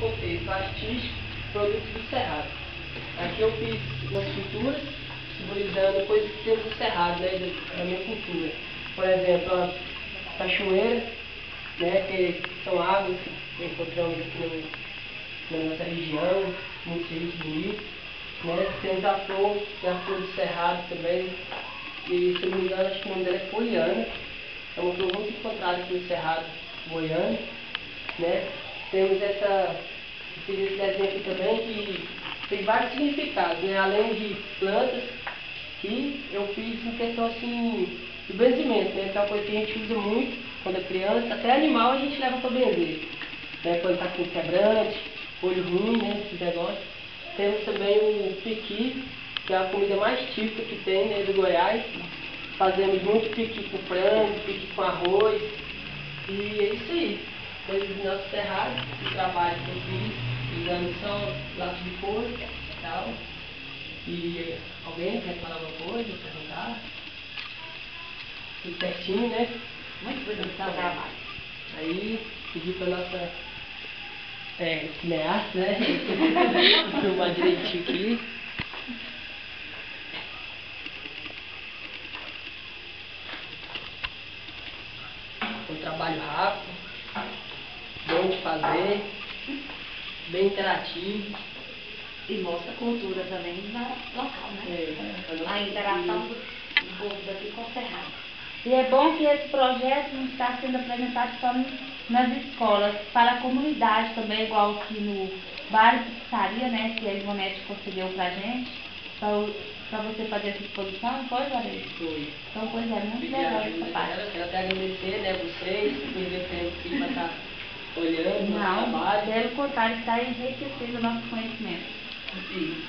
contexto artístico, produtos do Cerrado. Aqui eu fiz umas pinturas simbolizando coisas que temos do Cerrado, né, da minha cultura. Por exemplo, a cachoeira, né, que são águas que encontramos aqui na nossa região, muito rico, bonito. Né? Temos a flor do Cerrado também, e se não me engano, acho que o nome dela é Poliana. É uma flor muito encontrada aqui no Cerrado goiano. Né? Temos fiz esse desenho aqui também que tem vários significados, né? Além de plantas, que eu fiz em questão assim de benzimento, né? Que é uma coisa que a gente usa muito quando é criança, até animal a gente leva para benzer, né? Quando está com quebrante, olho ruim, né? Esse negócio. Temos também o piqui, que é a comida mais típica que tem, né, do Goiás. Fazemos muito piqui com frango, piqui com arroz. E é isso aí. Coisas do nosso cerrado, o trabalho que eu fiz, usando só lápis de cor e tal. E alguém quer falar alguma coisa, perguntar? Tudo certinho, né? Muito bonito o trabalho. Aí, pedi para nossa cineasta, né? Filmar direitinho aqui. Um trabalho rápido, bom de fazer, bem interativo. E mostra a cultura também local, né? A interação do povo daqui com o Cerrado. E é bom que esse projeto não está sendo apresentado só nas escolas, para a comunidade também, igual aqui no Bar e Pizzaria, né, que a Ivonete concedeu pra gente, para você fazer essa exposição, não foi, Varejo? Foi. Então, pois é, muito legal essa parte. Quero até agradecer, né, vocês, por perder tempo aqui para estar olhando o Não, trabalho. pelo contrário, está enriquecendo o nosso conhecimento. Sim.